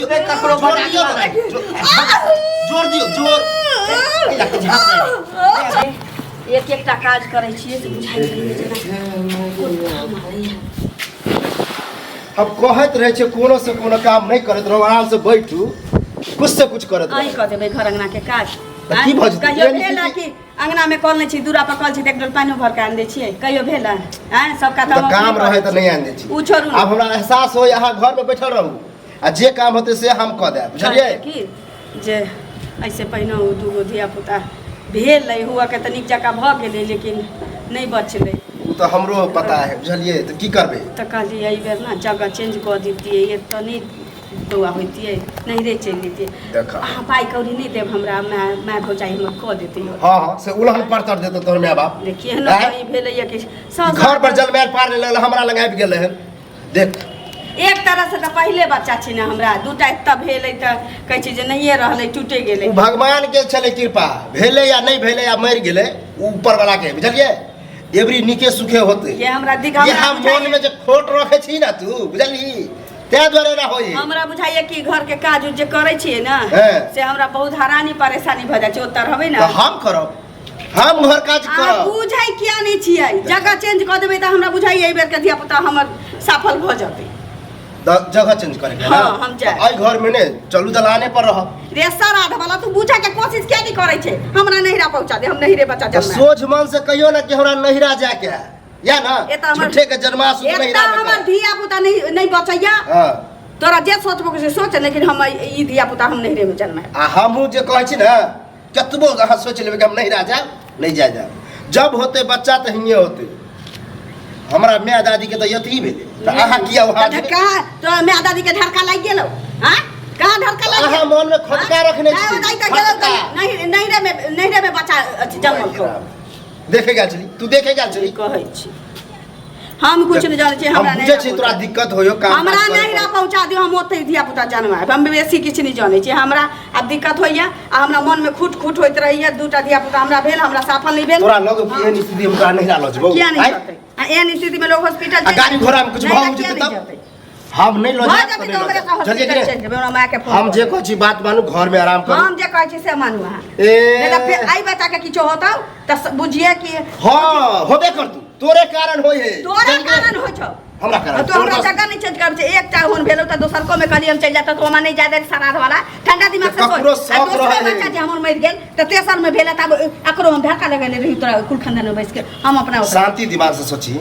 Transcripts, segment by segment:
दियो जोर दियो जोर एक एकटा काज करै छियै से बुझाइ अब कहत रहे छे कोनो से कोनो काम नहीं करत रहो आराम से बैठू कुछ से कुछ करत आई क देबै घर अंगना के काज की भऽ जेतै कहियो भेल कि अंगना में कल नै छी दूरा पर कल छी एक डोल पानी भर के आन दै छियै कहियो भेल हैं सबका तो काम रहे त नहीं आन दै छी उ छोड़ू अब हमरा एहसास हो यहाँ घर में बैठल रहू आ जे काम होते से हम क देब बुझलिए कि जे ऐसे पहिने दूगो धिया पुता भेल हुआ के तनिक जका भ गेलै लेकिन नहीं बचलै उ तो हमरो पता है बुझलिए तो की करबे त कहलिए एहि बेर ना जगह चेंज क दितियै ये त नहीं बउआ होइतियै नहीं रे चल दितियै देखा अहाँ पाई कौड़ी नहीं देब हमरा मैं भौजाई हमर क देतियै हां हां से उलहन परतर देतो तोर माय बाप देखिए ना कहीं भेलैया कि घर पर जलमैल पार ले हमरा लग आबि गेलै हन देख एक तरह से तो पहले बच्चा छी ना हमरा दूटा एत भेलै त कहै छी जे नहिए रहलै टूटे गेलै भगवान के छले कृपा भेले या नहीं भेले या मर गेले ऊपर वाला के बुझलिए एवरी निके सुखे होते ये हमरा दिखा यहाँ मन में जे खोट रखे छी ना तू बुझली ते द्वारे ना होई हमरा बुझाइए कि घर के काज जे करै छियै ना से हमरा बहुत हैरानी परेशानी भ जाइ छै ओतर हबै ना तो हम करब हम घर काज करब बुझाइ किया नहीं छियै जगह चेंज क देबै त हमरा बुझाइए एहि बेर के धिया पुता हमर सफल भ जेतै जगह चेंज करे के ना हम जाए आई घर में ने चलू दलाने पर रह रे सराध वाला तू बुझा के कोशिश क्या नहीं करे छे हमरा नहिरा पहुंचा दे हम नहिरे बच्चा जन्म सोच मन से कहियो ना कि हमरा नहिरा जाए के या ना झूठे के जन्मासु नहिरा में हमर धिया पुता नहीं बचैया हां तोरा जे सोचबो के सोच लेकिन हम ई धिया पुता हम नहिरे में जन्म आ हमहू जे कहै छी ना कतबो अहाँ सोच लेबै कि हम नहिरा जाब नहीं जाए जब होते बच्चा त हिये होते हमरा माय दादी के त यति भेले त अहाँ किया वहां धक्का तो माय दादी के धक्का लाग गेलो हां कहां धक्का लाग अहाँ मन में खटका रखने छी नहिरे में बच्चा जन्म को देखेगा चली तू देखेगा चली कहै छी हम कुछ नहीं जाने छी हमरा नहीं छी तोरा दिक्कत होयो काम हमरा नहिरा पहुंचा दियो हम ओते धिया पुता जन्माए हम बेसी किछ नहीं जाने छी हमरा अब दिक्कत होइया आ हमरा मन में खुट खुट होइत रहिया दूटा धिया पुता हमरा भेल हमरा सफल नहीं भेल तोरा लोग की एहन स्थिति में तोरा नहिरा ल जबो किया नहीं जाते एहन स्थिति में लोग हॉस्पिटल गाड़ी घोड़ा में कुछ भाव जेते तब हम नहीं लो जाते हम जे कहै छी बात मानू घर में आराम करू हम जे कहै छी से मानू अहाँ ए फिर आई बच्चा के किछो होता त बुझिए कि हां होबे कर तू तोरे कारण होय है तोरे कारण होय छ हमरा कारण तो हमरा जगह नहीं चेंज कर छै एकटा होन भेलो त दोसर को में कहली हम चल जाता तो हम नहीं जाय दे सराध वाला ठंडा दिमाग से सोच बच्चा जे हमर मर गेल त तेसर में भेला तब अकरो हम धक्का लगेले रही तोरा कुल खानदान में बैठ के हम अपना शांति दिमाग से सोची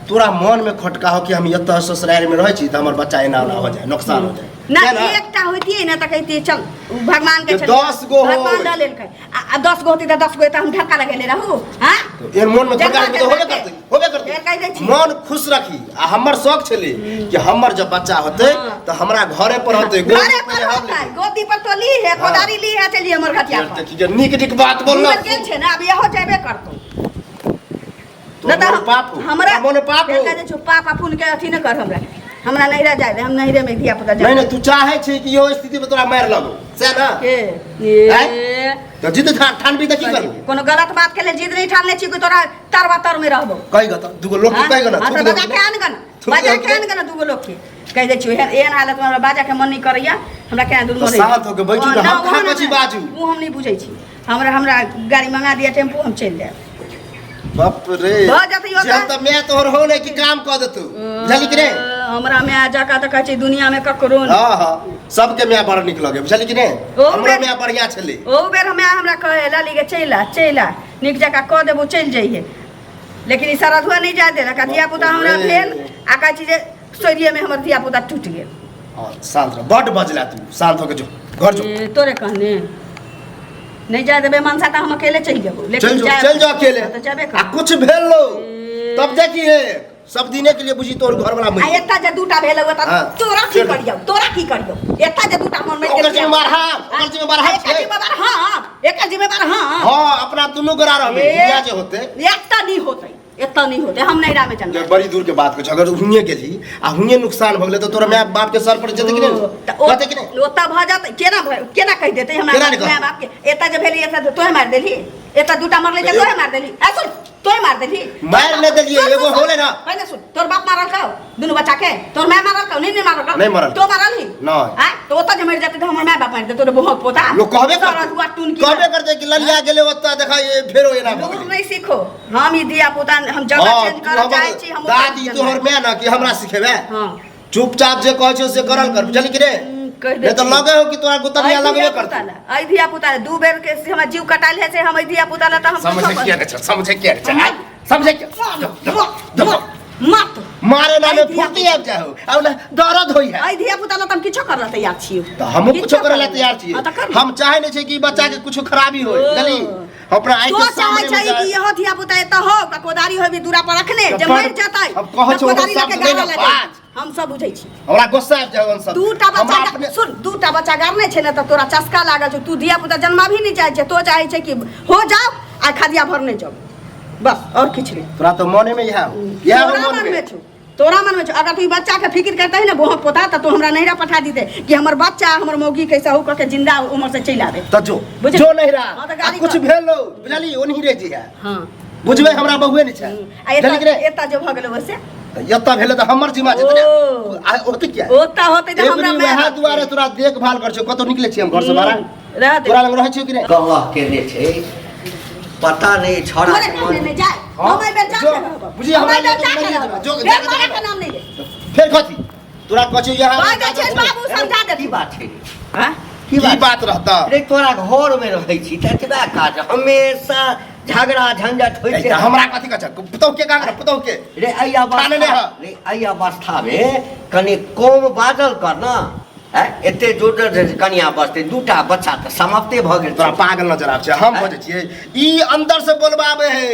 तोरा मन में खटका हो कि हम यत ससुराल में रह छी त हमर बच्चा एना हो जाए नुकसान हो जाए ना एकटा होतिए ना त कहती चल भगवान के 10 गो हो भगवान द लेल के आ 10 गो होती त 10 गो त हम धक्का लगेले रहू हां तो एर मन में खटका तो होबे करते मन खुश रखी आ हमर शौक छले कि हमर जब बच्चा होते त हमरा घरे पर होते गोदी पर तो ली है कोदारी ली है चलिए हमर घटिया पर ठीक है नीक नीक बात बोलना के छे ना अब यहो जेबे करतो पाप हमरा मन पाप हो कहै छ पाप अपन के अथी न कर हमरा नहिरा जाय दे हम नहिरे में धिया पुता नहीं तू चाहे छी कि यो स्थिति में तोरा मार लगो से ना के तो जिद ठानबी त की करू कोनो गलत बात के ले जिद नहीं ठानले छी कि तोरा तरवा तर में रहबो कहि ग त दुगो लोग की कहि ग ना तो बाजा के आन गन बाजा के आन गन दुगो लोग के कहि दे छी एहन हालत में बाजा के मन नहीं करैया हमरा केना दुगो नहीं शांत हो के बैठू त हम खा के छी बाजू वो हम नहीं बुझै छी हमरा गाड़ी मंगा दिया टेम्पो हम चल जाए बाप रे जब त मैं तोहर हो नहीं कि काम क देतू बुझली कि नहीं हमरा में आ जाका त कहै छी दुनिया में ककरो हां हां सबके मैं बड़ निक लगे बुझली कि नहीं हमरा में बढ़िया छले ओ बेर हमरा कहे लाली के चैला निक जका क देबो चल जाइए लेकिन ई सरधुआ नहीं जाय देला का धिया पुता हमरा भेल आ कहै छी जे सोरिये में हमर धिया पुता टूट गेल हां शांत रह बड बजला तू शांत हो के जो घर जो तोरे कहने नहीं जाय देबे मनसा त हम अकेले चल जेबो लेकिन चल जा अकेले त जाबे आ कुछ भेल लो तब देखिए सब दिने के लिए बुझी तोर घर वाला आ एता जे दूटा भेल हो त तोरा की करियो एता जे दूटा मन में ओकर जिम्मेदार हां एक जिम्मेदार हां हां अपना दुनु गरा रहबे या जे होते एता नहीं होते हम नैरा में चल बड़ी दूर के बात को अगर हुनिए गेली आ हुनिए नुकसान भ गेले त तोरा माय बाप के सर पर जेते कि नहीं कहते कि नहीं ओता भ जात केना कह देते हमरा माय बाप के एता जे भेली एता तोहे मार देली एता दूटा मरले जे तोहे मार देली ए सुन तोय मार देली मार नहीं देलिए एगो होले ना पहले सुन तोर बाप मारल का दुनु बच्चा के तोर माय मारल का नहीं मारल का नहीं मारल तो मारल ही नहीं हां तो ओता जे मर जाते तो हमर माय बाप मार दे तोरे बहुत पोता लोग कहबे करते कि ललिया गेले ओता देखा ये फेरो एना दूर नहीं सीखो हम ई दिया पोता हम जगह चेंज कर चाहे छी हम दादी तोहर मैं ना कि हमरा सिखेबे हां चुपचाप जे कहै छौ से करल कर बुझली कि रे नहीं तो लगे हो कि तोरा गुतनिया लगबे करता आई दिया पुता दू बेर के से हम जीव कटाइल है से हम आई दिया पुता त हम समझे क्या समझे क्या मत मारे ना में फुर्ती आ जाओ अब ना दर्द होई है आई दिया पुता त हम किछो करला तैयार छियो तो हम कुछो करला तैयार छियै हम चाहे नै छै कि बच्चा के कुछो खराबी होय बुझली अपना आइ के सामने तो चाहे कि यह दिया पुता त हो कोदारी होबे दूरा पर रखने जे मर जतै अब कहै छौ कोदारी लेके सब गाड़ा ले हम सब बुझै छी हमरा गुस्सा आ जाओ सब दूटा बच्चा सुन दूटा बच्चा गारने छै न त तोरा चस्का लागल छ तू दिया पुता जन्मा भी नहीं चाहे छै तो चाहे छै कि हो जाओ आ खदिया भरने जाओ बस और कुछ नहीं तोरा तो मने में यह मन में छु तोरा मन में छु अगर तू बच्चा के फिक्र करता है ना बहुत पोता त तो हमरा नहिरा पठा दीते कि हमर बच्चा हमर मौगी कैसा हो के जिंदा उम्र से चला दे त जो नहिरा कुछ भेलो बुझली ओनही रे जी है हां बुझबे हमरा बहुए नहीं छै एता जो भ गेलो वैसे यत्ता भेले त हमर जिम्मा छै आ ओते क्या ओता होते त हमरा वह दुआरे तोरा देखभाल कर छ कतो निकले छी हम घर से बाहर रह तोरा लग रहै छी कि नहीं कहवा केने छै पता नहीं छोड़ा नहीं जाए हम आई बेटा बुझी हमरा जो मारे का नाम नहीं ले फिर कथी तोरा कछु यहां बाबू समझा दे की बात छै हां की बात रहता रे तोरा घर में रहै छी त एतबा काज हमेशा झगड़ा झंझट होइ छै हमरा कथी कछ पुतौ के का पुतौ के रे आई अवस्था में कनी कम बाजल कर ना एते जोर कनिया बसते दूटा बच्चा त समाप्ते भ गेल तोरा पागल नजर आब छै हम बजै छियै ई अंदर से बोलबाबे है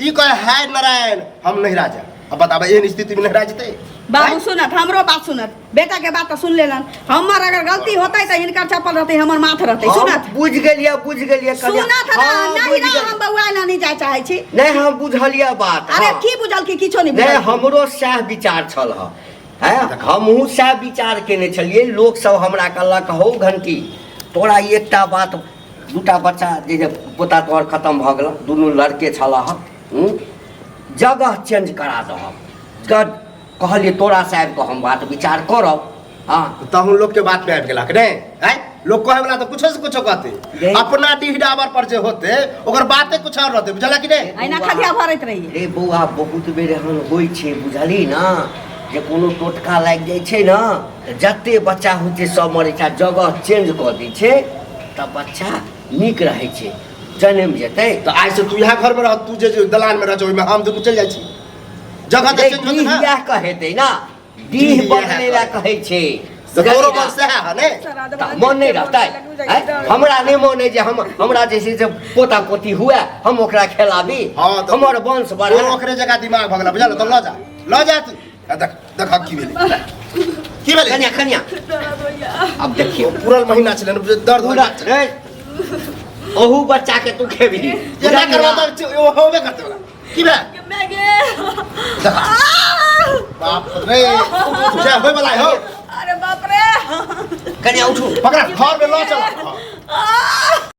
ई कहे हाय नारायण हम नहीं राजा अब बताबे एहन स्थिति में नहीं राजते बाबू सुनत हमरो बात सुनत बेटा के बात सुन लेलन हमर अगर गलती होतै त इनका चप्पल रहतै हमर माथ रहतै सुनत बुझ गेलिए सुनत ना नहीं हम बउआ ना नहीं जाय चाहे छी नहीं हम बुझलिए बात अरे की बुझल की किछो नहीं नहीं हमरो सह विचार छल है हमहू सह विचार केने छलिए लोग सब हमरा कहलक हो घंटी तोरा एकटा बात दूटा बच्चा जे पोता तोहर खत्म भ गेल दुनू लड़के छलाह जगह चेंज करा दहब कहलिए तोरा साहब को हम बात विचार करब हां तहु लोग के बात में आबि गेला के नहीं लोग कहे वाला तो कुछो से कुछो कहते अपना डीहडावर पर जे होते ओकर बातें कुछ और रहते बुझला कि नहीं आइना खदिया भरत रही रे बौआ बहुत बेर एहन होई छै बुझली ना जे कोनो टोटका लाग जाय छै ना जत्ते बच्चा होइ छै सब मरे छै जगह चेंज क दै छै त बच्चा नीक रहै छै जन्म जेतै तो आज से तू यहाँ घर में रह तू जे दलान में रह ओइ में हम दुनू चल जाय छी जगह त चेंज होत ना यह कहेतै ना दीह बदले ला कहै छै तोरो मन से है ने मन नहीं रहता हमरा नहीं मन है जे हमरा जैसे जे पोता पोती हुआ हम ओकरा खिलाबी हमर वंश बढ़े ओकरे जगह दिमाग भगला बुझल तो ल जा तू देख की भेले कन्या अब देखियो पूरा महीना छले दर्द हो रे ओहू बच्चा के तू खेबी ये ना करवा त ओ होबे करते वाला की बे बाप रे तुझे होय वाला हो अरे बाप रे कन्या उठो पकड़ा घर में लो चला